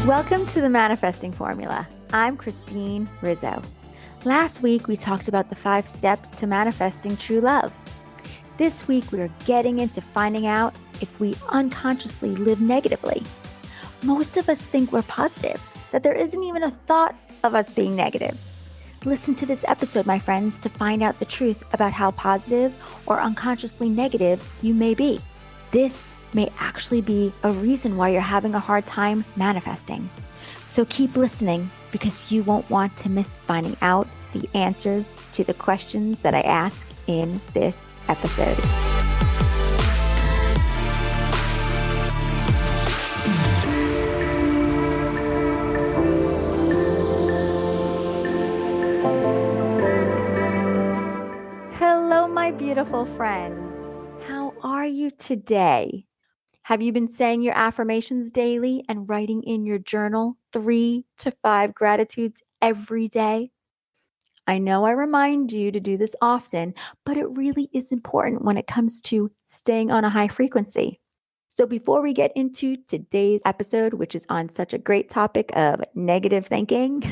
Welcome to the Manifesting Formula. I'm Christine Rizzo. Last week, we talked about the 5 steps to manifesting true love. This week, we're getting into finding out if we unconsciously live negatively. Most of us think we're positive, that there isn't even a thought of us being negative. Listen to this episode, my friends, to find out the truth about how positive or unconsciously negative you may be. This may actually be a reason why you're having a hard time manifesting. So keep listening because you won't want to miss finding out the answers to the questions that I ask in this episode. Hello, my beautiful friends. How are you today? Have you been saying your affirmations daily and writing in your journal 3 to 5 gratitudes every day? I know I remind you to do this often, but it really is important when it comes to staying on a high frequency. So before we get into today's episode, which is on such a great topic of negative thinking,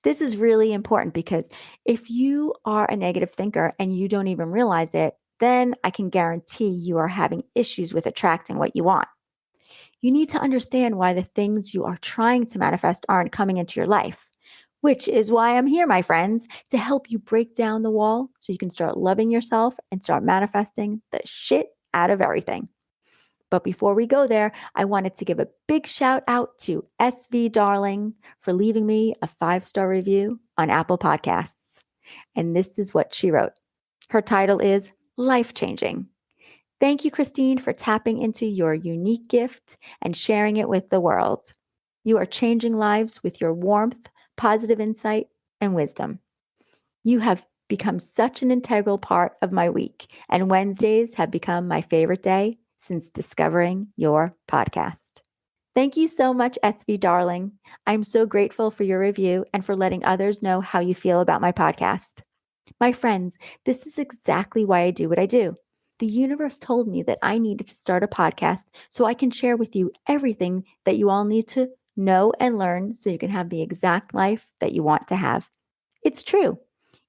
this is really important because if you are a negative thinker and you don't even realize it, then I can guarantee you are having issues with attracting what you want. You need to understand why the things you are trying to manifest aren't coming into your life, which is why I'm here, my friends, to help you break down the wall so you can start loving yourself and start manifesting the shit out of everything. But before we go there, I wanted to give a big shout out to SV Darling for leaving me a 5-star review on Apple Podcasts. And this is what she wrote. Her title is Life Changing. Thank you, Christine, for tapping into your unique gift and sharing it with the world. You are changing lives with your warmth, positive insight, and wisdom. You have become such an integral part of my week, and Wednesdays have become my favorite day since discovering your podcast. Thank you so much, SV Darling. I'm so grateful for your review and for letting others know how you feel about my podcast. My friends, this is exactly why I do what I do. The universe told me that I needed to start a podcast so I can share with you everything that you all need to know and learn so you can have the exact life that you want to have. It's true.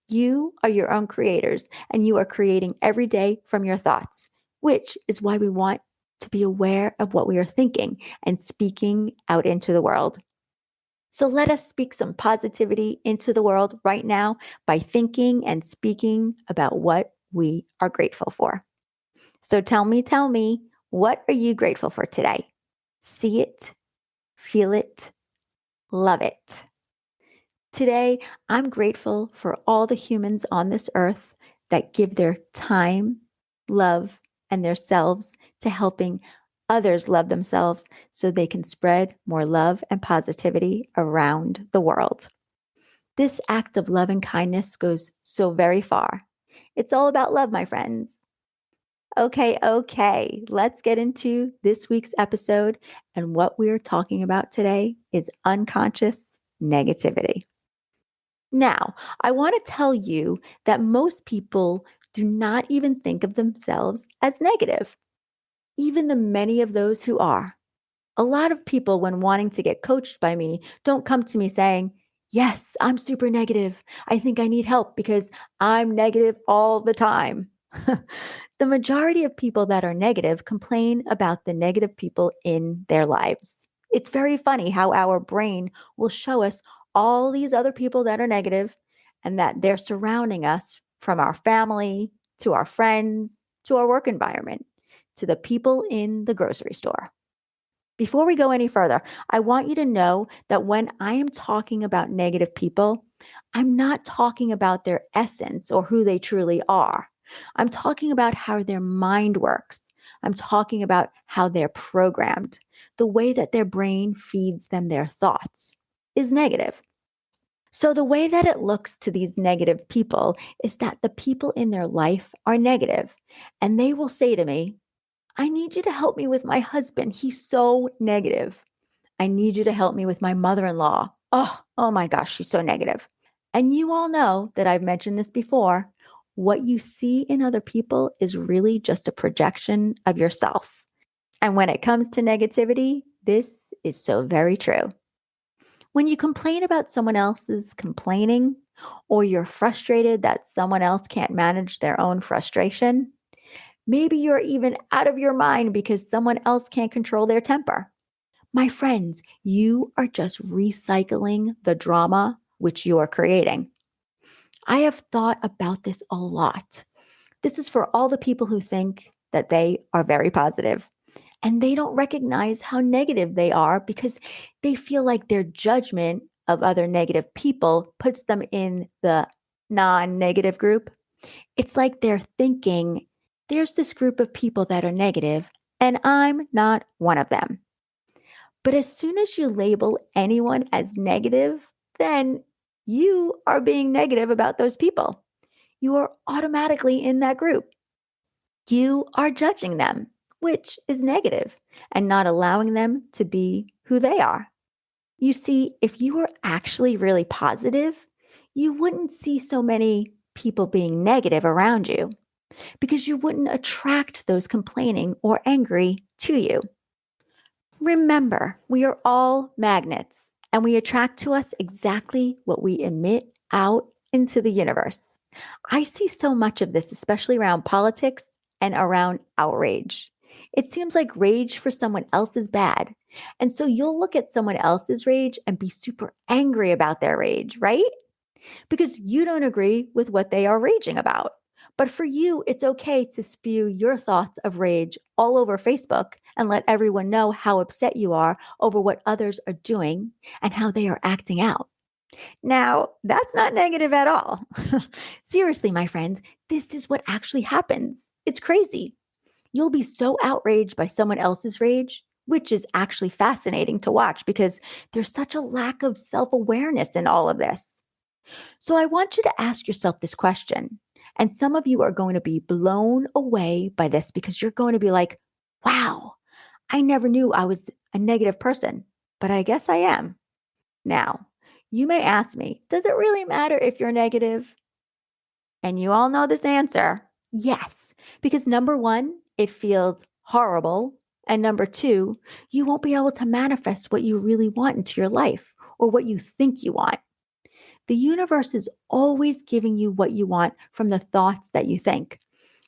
You are your own creators and you are creating every day from your thoughts, which is why we want to be aware of what we are thinking and speaking out into the world. So let us speak some positivity into the world right now by thinking and speaking about what we are grateful for. So tell me, what are you grateful for today? See it, feel it, love it. Today, I'm grateful for all the humans on this earth that give their time, love, and their selves to helping others love themselves so they can spread more love and positivity around the world. This act of love and kindness goes so very far. It's all about love, my friends. Okay. Let's get into this week's episode. And what we're talking about today is unconscious negativity. Now, I want to tell you that most people do not even think of themselves as negative, even the many of those who are. A lot of people, when wanting to get coached by me, don't come to me saying, yes, I'm super negative. I think I need help because I'm negative all the time. The majority of people that are negative complain about the negative people in their lives. It's very funny how our brain will show us all these other people that are negative and that they're surrounding us from our family to our friends to our work environment to the people in the grocery store. Before we go any further, I want you to know that when I am talking about negative people, I'm not talking about their essence or who they truly are. I'm talking about how their mind works. I'm talking about how they're programmed. The way that their brain feeds them their thoughts is negative. So the way that it looks to these negative people is that the people in their life are negative, and they will say to me, I need you to help me with my husband. He's so negative. I need you to help me with my mother-in-law. Oh my gosh, she's so negative. And you all know that I've mentioned this before. What you see in other people is really just a projection of yourself. And when it comes to negativity, this is so very true. When you complain about someone else's complaining, or you're frustrated that someone else can't manage their own frustration, maybe you're even out of your mind because someone else can't control their temper. My friends, you are just recycling the drama which you are creating. I have thought about this a lot. This is for all the people who think that they are very positive and they don't recognize how negative they are because they feel like their judgment of other negative people puts them in the non negative group. It's like they're thinking, there's this group of people that are negative, and I'm not one of them. But as soon as you label anyone as negative, then you are being negative about those people. You are automatically in that group. You are judging them, which is negative, and not allowing them to be who they are. You see, if you were actually really positive, you wouldn't see so many people being negative around you because you wouldn't attract those complaining or angry to you. Remember, we are all magnets and we attract to us exactly what we emit out into the universe. I see so much of this, especially around politics and around outrage. It seems like rage for someone else is bad. And so you'll look at someone else's rage and be super angry about their rage, right? Because you don't agree with what they are raging about. But for you, it's okay to spew your thoughts of rage all over Facebook and let everyone know how upset you are over what others are doing and how they are acting out. Now, that's not negative at all. Seriously, my friends, this is what actually happens. It's crazy. You'll be so outraged by someone else's rage, which is actually fascinating to watch because there's such a lack of self awareness in all of this. So I want you to ask yourself this question. And some of you are going to be blown away by this because you're going to be like, wow, I never knew I was a negative person, but I guess I am. Now, you may ask me, does it really matter if you're negative? And you all know this answer. Yes, because number one, it feels horrible. And number two, you won't be able to manifest what you really want into your life or what you think you want. The universe is always giving you what you want from the thoughts that you think.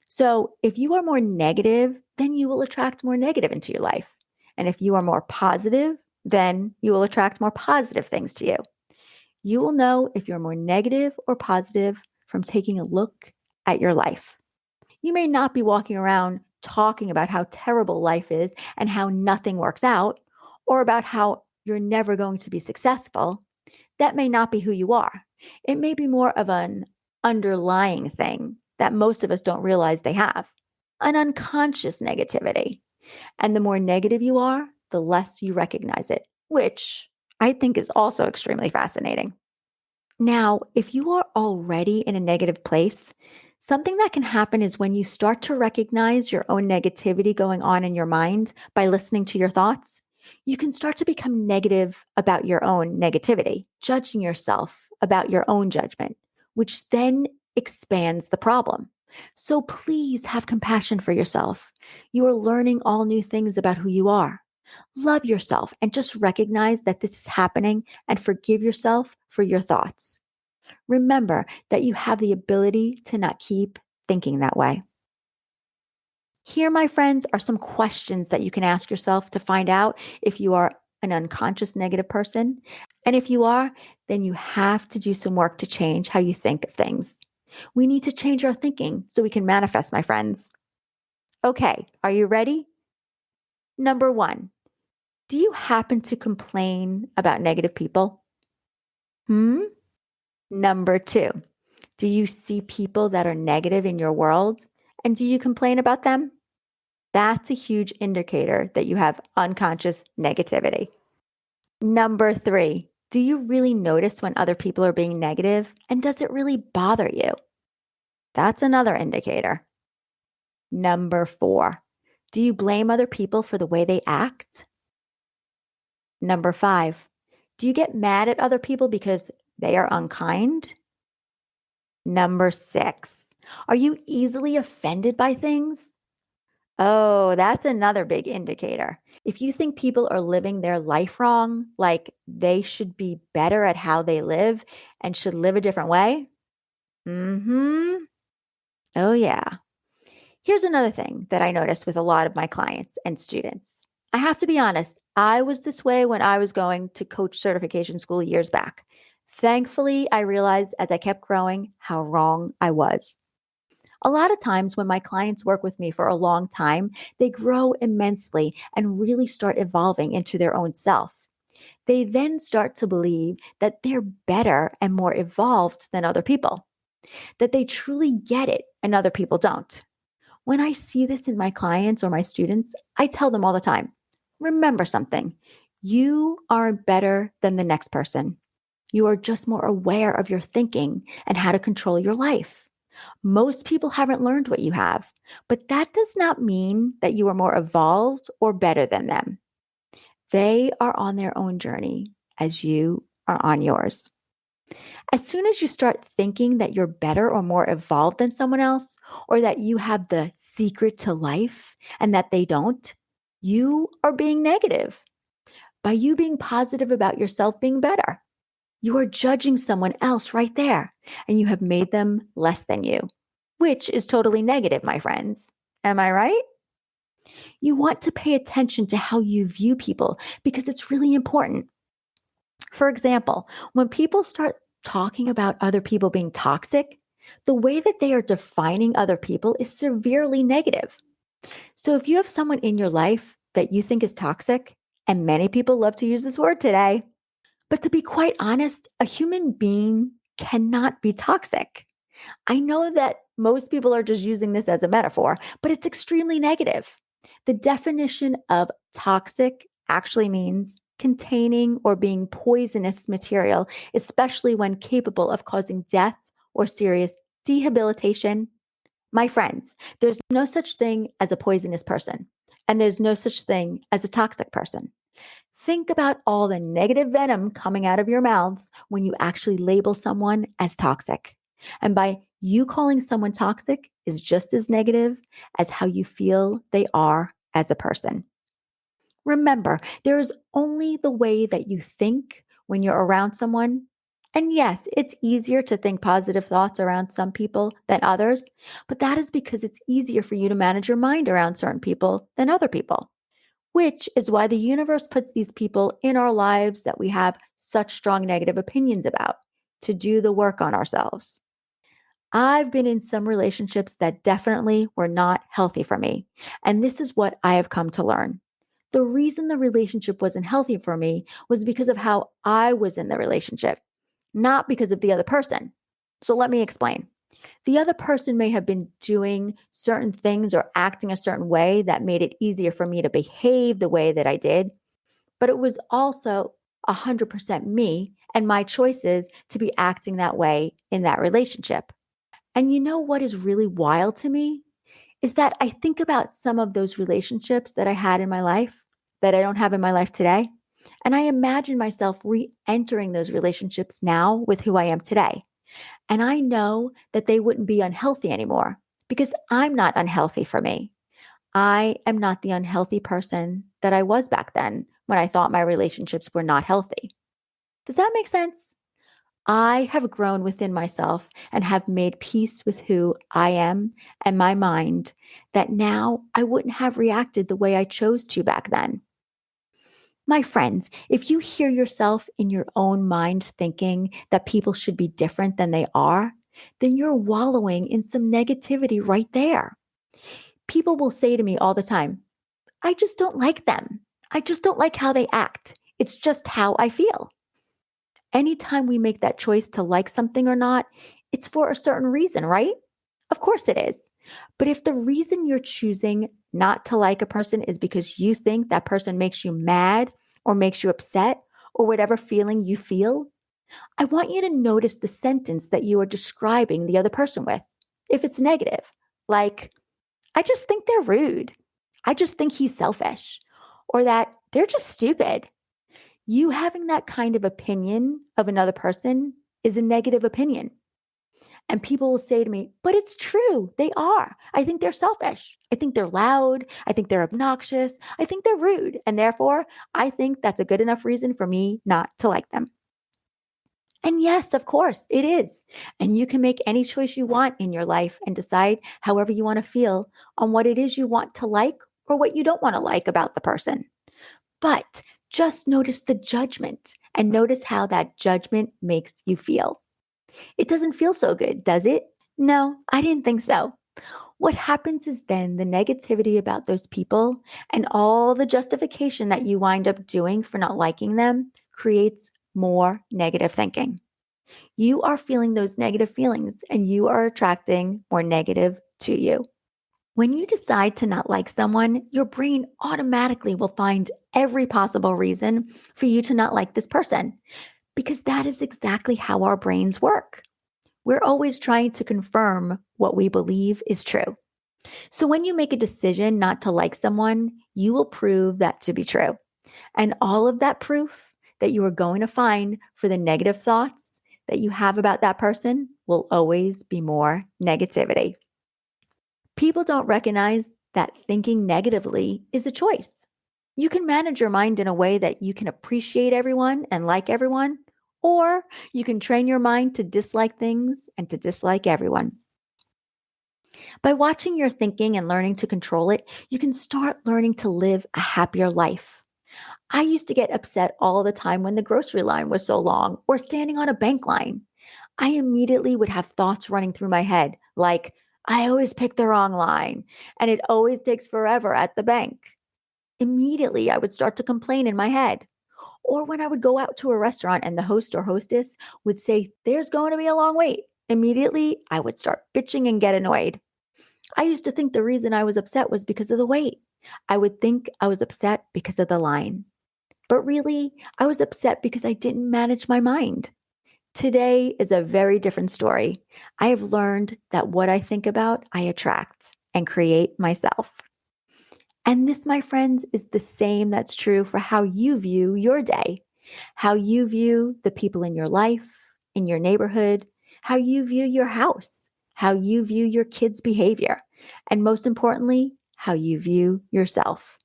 So if you are more negative, then you will attract more negative into your life. And if you are more positive, then you will attract more positive things to you. You will know if you're more negative or positive from taking a look at your life. You may not be walking around talking about how terrible life is and how nothing works out, or about how you're never going to be successful. That may not be who you are. It may be more of an underlying thing that most of us don't realize they have, an unconscious negativity. And the more negative you are, the less you recognize it, which I think is also extremely fascinating. Now, if you are already in a negative place, something that can happen is when you start to recognize your own negativity going on in your mind by listening to your thoughts, you can start to become negative about your own negativity, judging yourself about your own judgment, which then expands the problem. So please have compassion for yourself. You are learning all new things about who you are. Love yourself and just recognize that this is happening and forgive yourself for your thoughts. Remember that you have the ability to not keep thinking that way. Here, my friends, are some questions that you can ask yourself to find out if you are an unconscious negative person. And if you are, then you have to do some work to change how you think of things. We need to change our thinking so we can manifest, my friends. Okay, are you ready? Number one, do you happen to complain about negative people? Hmm? Number two, do you see people that are negative in your world and do you complain about them? That's a huge indicator that you have unconscious negativity. Number three, do you really notice when other people are being negative and does it really bother you? That's another indicator. Number four, do you blame other people for the way they act? Number five, do you get mad at other people because they are unkind? Number six, are you easily offended by things? Oh, that's another big indicator. If you think people are living their life wrong, like they should be better at how they live and should live a different way, mm-hmm. Oh, yeah. Here's another thing that I noticed with a lot of my clients and students. I have to be honest, I was this way when I was going to coach certification school years back. Thankfully, I realized as I kept growing how wrong I was. A lot of times when my clients work with me for a long time, they grow immensely and really start evolving into their own self. They then start to believe that they're better and more evolved than other people, that they truly get it and other people don't. When I see this in my clients or my students, I tell them all the time, remember something. You aren't better than the next person. You are just more aware of your thinking and how to control your life. Most people haven't learned what you have, but that does not mean that you are more evolved or better than them. They are on their own journey as you are on yours. As soon as you start thinking that you're better or more evolved than someone else, or that you have the secret to life and that they don't, you are being negative. By you being positive about yourself being better, you are judging someone else right there, and you have made them less than you, which is totally negative, my friends. Am I right? You want to pay attention to how you view people because it's really important. For example, when people start talking about other people being toxic, the way that they are defining other people is severely negative. So if you have someone in your life that you think is toxic, and many people love to use this word today, but to be quite honest, a human being cannot be toxic. I know that most people are just using this as a metaphor, but it's extremely negative. The definition of toxic actually means containing or being poisonous material, especially when capable of causing death or serious debilitation. My friends, there's no such thing as a poisonous person, and there's no such thing as a toxic person. Think about all the negative venom coming out of your mouths when you actually label someone as toxic. And by you calling someone toxic is just as negative as how you feel they are as a person. Remember, there is only the way that you think when you're around someone. And yes, it's easier to think positive thoughts around some people than others, but that is because it's easier for you to manage your mind around certain people than other people, which is why the universe puts these people in our lives that we have such strong negative opinions about to do the work on ourselves. I've been in some relationships that definitely were not healthy for me. And this is what I have come to learn. The reason the relationship wasn't healthy for me was because of how I was in the relationship, not because of the other person. So let me explain. The other person may have been doing certain things or acting a certain way that made it easier for me to behave the way that I did, but it was also 100% me and my choices to be acting that way in that relationship. And you know what is really wild to me is that I think about some of those relationships that I had in my life that I don't have in my life today. And I imagine myself re entering those relationships now with who I am today. And I know that they wouldn't be unhealthy anymore because I'm not unhealthy for me. I am not the unhealthy person that I was back then when I thought my relationships were not healthy. Does that make sense? I have grown within myself and have made peace with who I am and my mind that now I wouldn't have reacted the way I chose to back then. My friends, if you hear yourself in your own mind thinking that people should be different than they are, then you're wallowing in some negativity right there. People will say to me all the time, I just don't like them. I just don't like how they act. It's just how I feel. Anytime we make that choice to like something or not, it's for a certain reason, right? Of course it is. But if the reason you're choosing not to like a person is because you think that person makes you mad or makes you upset or whatever feeling you feel, I want you to notice the sentence that you are describing the other person with. If it's negative, like, I just think they're rude. I just think he's selfish, or that they're just stupid. You having that kind of opinion of another person is a negative opinion. And people will say to me, but it's true. They are. I think they're selfish. I think they're loud. I think they're obnoxious. I think they're rude. And therefore, I think that's a good enough reason for me not to like them. And yes, of course, it is. And you can make any choice you want in your life and decide however you want to feel on what it is you want to like or what you don't want to like about the person. But just notice the judgment and notice how that judgment makes you feel. It doesn't feel so good, does it? No, I didn't think so. What happens is then the negativity about those people and all the justification that you wind up doing for not liking them creates more negative thinking. You are feeling those negative feelings and you are attracting more negative to you. When you decide to not like someone, your brain automatically will find every possible reason for you to not like this person because that is exactly how our brains work. We're always trying to confirm what we believe is true. So when you make a decision not to like someone, you will prove that to be true. And all of that proof that you are going to find for the negative thoughts that you have about that person will always be more negativity. People don't recognize that thinking negatively is a choice. You can manage your mind in a way that you can appreciate everyone and like everyone, or you can train your mind to dislike things and to dislike everyone. By watching your thinking and learning to control it, you can start learning to live a happier life. I used to get upset all the time when the grocery line was so long or standing on a bank line. I immediately would have thoughts running through my head like, I always pick the wrong line and it always takes forever at the bank. Immediately, I would start to complain in my head. Or when I would go out to a restaurant and the host or hostess would say, there's going to be a long wait. Immediately, I would start bitching and get annoyed. I used to think the reason I was upset was because of the wait. I would think I was upset because of the line. But really, I was upset because I didn't manage my mind. Today is a very different story. I have learned that what I think about, I attract and create myself. And this, my friends, is the same that's true for how you view your day, how you view the people in your life, in your neighborhood, how you view your house, how you view your kids' behavior, and most importantly, how you view yourself.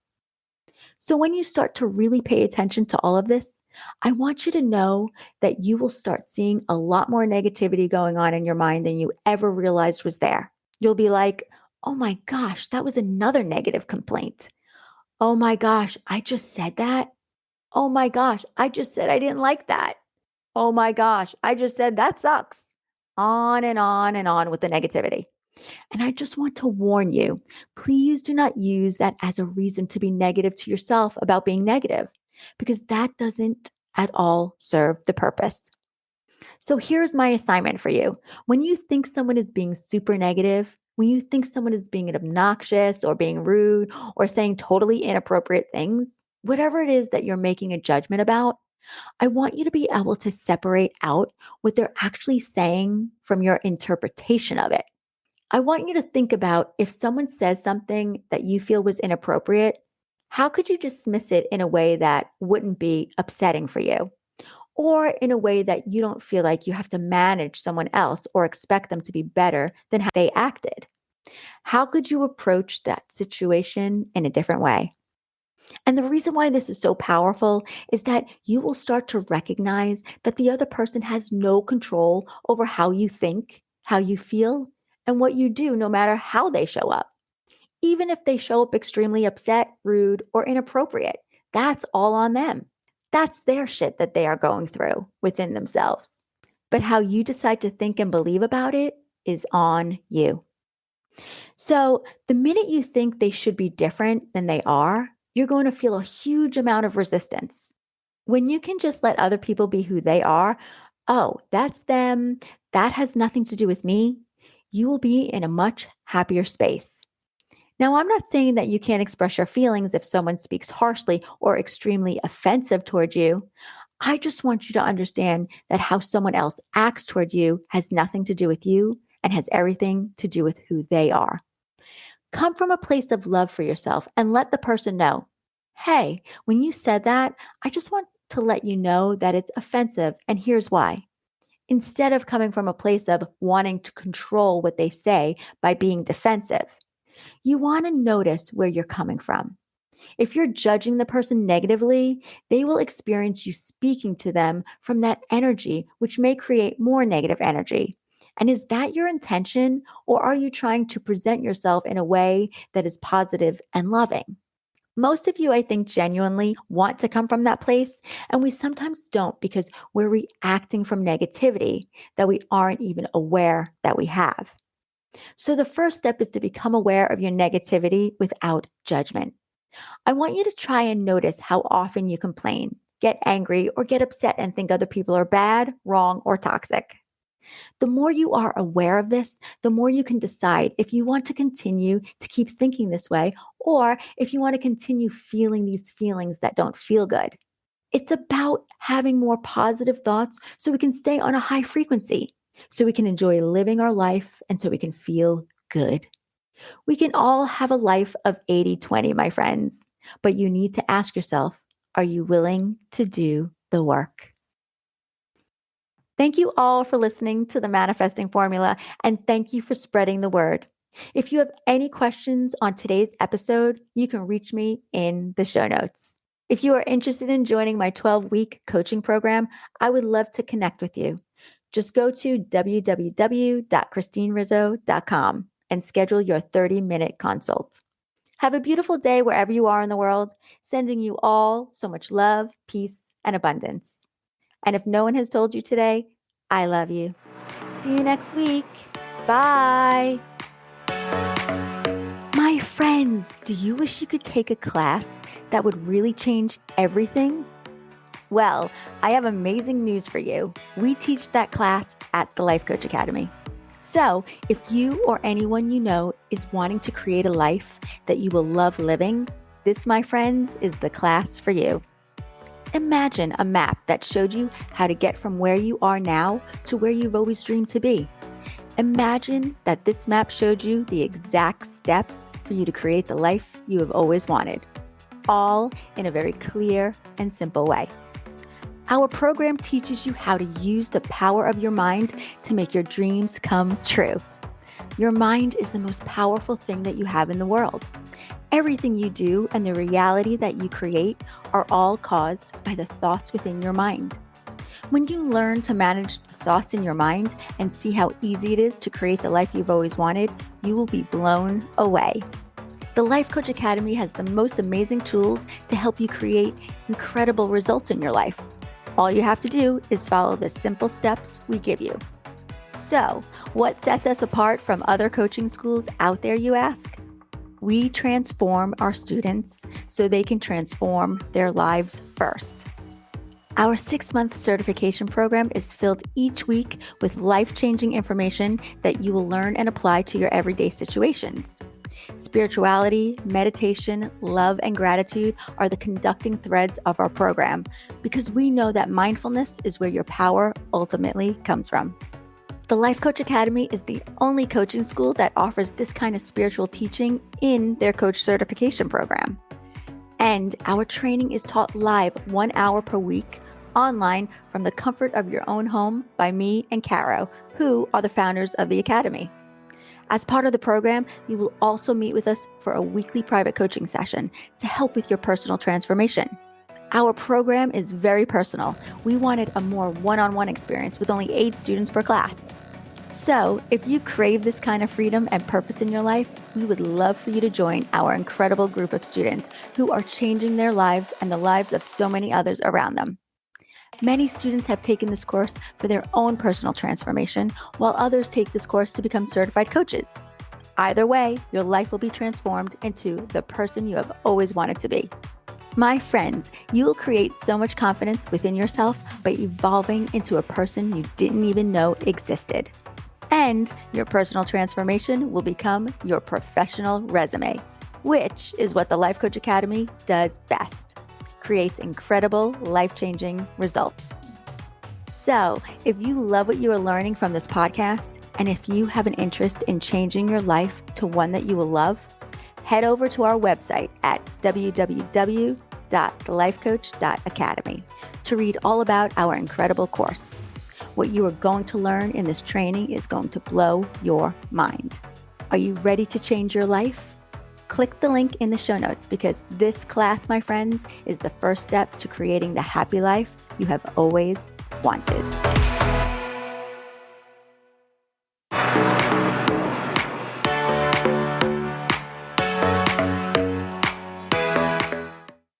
So when you start to really pay attention to all of this, I want you to know that you will start seeing a lot more negativity going on in your mind than you ever realized was there. You'll be like, oh my gosh, that was another negative complaint. Oh my gosh, I just said that. Oh my gosh, I just said I didn't like that. Oh my gosh, I just said that sucks. On and on and on with the negativity. And I just want to warn you, please do not use that as a reason to be negative to yourself about being negative, because that doesn't at all serve the purpose. So here's my assignment for you. When you think someone is being super negative, when you think someone is being obnoxious or being rude or saying totally inappropriate things, whatever it is that you're making a judgment about, I want you to be able to separate out what they're actually saying from your interpretation of it. I want you to think about if someone says something that you feel was inappropriate, how could you dismiss it in a way that wouldn't be upsetting for you? Or in a way that you don't feel like you have to manage someone else or expect them to be better than how they acted? How could you approach that situation in a different way? And the reason why this is so powerful is that you will start to recognize that the other person has no control over how you think, how you feel, and what you do, no matter how they show up. Even if they show up extremely upset, rude, or inappropriate, that's all on them. That's their shit that they are going through within themselves. But how you decide to think and believe about it is on you. So the minute you think they should be different than they are, you're going to feel a huge amount of resistance. When you can just let other people be who they are, oh, that's them, that has nothing to do with me, you will be in a much happier space. Now, I'm not saying that you can't express your feelings if someone speaks harshly or extremely offensive toward you. I just want you to understand that how someone else acts toward you has nothing to do with you and has everything to do with who they are. Come from a place of love for yourself and let the person know, hey, when you said that, I just want to let you know that it's offensive and here's why. instead of coming from a place of wanting to control what they say by being defensive. You want to notice where you're coming from. If you're judging the person negatively, they will experience you speaking to them from that energy, which may create more negative energy. And is that your intention, or are you trying to present yourself in a way that is positive and loving? Most of you, I think, genuinely want to come from that place, and we sometimes don't because we're reacting from negativity that we aren't even aware that we have. So, the first step is to become aware of your negativity without judgment. I want you to try and notice how often you complain, get angry, or get upset and think other people are bad, wrong, or toxic. The more you are aware of this, the more you can decide if you want to continue to keep thinking this way or if you want to continue feeling these feelings that don't feel good. It's about having more positive thoughts so we can stay on a high frequency, so we can enjoy living our life, and so we can feel good. We can all have a life of 80-20, my friends, but you need to ask yourself, are you willing to do the work? Thank you all for listening to the Manifesting Formula, and thank you for spreading the word. If you have any questions on today's episode, you can reach me in the show notes. If you are interested in joining my 12-week coaching program, I would love to connect with you. Just go to www.christinerizzo.com and schedule your 30-minute consult. Have a beautiful day wherever you are in the world, sending you all so much love, peace, and abundance. And if no one has told you today, I love you. See you next week. Bye. My friends, do you wish you could take a class that would really change everything? Well, I have amazing news for you. We teach that class at the Life Coach Academy. So if you or anyone you know is wanting to create a life that you will love living, this, my friends, is the class for you. Imagine a map that showed you how to get from where you are now to where you've always dreamed to be. Imagine that this map showed you the exact steps for you to create the life you have always wanted, all in a very clear and simple way. Our program teaches you how to use the power of your mind to make your dreams come true. Your mind is the most powerful thing that you have in the world. Everything you do and the reality that you create are all caused by the thoughts within your mind. When you learn to manage the thoughts in your mind and see how easy it is to create the life you've always wanted, you will be blown away. The Life Coach Academy has the most amazing tools to help you create incredible results in your life. All you have to do is follow the simple steps we give you. So, what sets us apart from other coaching schools out there, you ask? We transform our students so they can transform their lives first. Our 6-month certification program is filled each week with life-changing information that you will learn and apply to your everyday situations. Spirituality, meditation, love, and gratitude are the conducting threads of our program because we know that mindfulness is where your power ultimately comes from. The Life Coach Academy is the only coaching school that offers this kind of spiritual teaching in their coach certification program. And our training is taught live 1 hour per week online from the comfort of your own home by me and Caro, who are the founders of the Academy. As part of the program, you will also meet with us for a weekly private coaching session to help with your personal transformation. Our program is very personal. We wanted a more one-on-one experience with only 8 students per class. So, if you crave this kind of freedom and purpose in your life, we would love for you to join our incredible group of students who are changing their lives and the lives of so many others around them. Many students have taken this course for their own personal transformation, while others take this course to become certified coaches. Either way, your life will be transformed into the person you have always wanted to be. My friends, you will create so much confidence within yourself by evolving into a person you didn't even know existed. And your personal transformation will become your professional resume, which is what the Life Coach Academy does best. Creates incredible, life-changing results. So, if you love what you are learning from this podcast, and if you have an interest in changing your life to one that you will love, head over to our website at www.thelifecoach.academy to read all about our incredible course. What you are going to learn in this training is going to blow your mind. Are you ready to change your life? Click the link in the show notes because this class, my friends, is the first step to creating the happy life you have always wanted.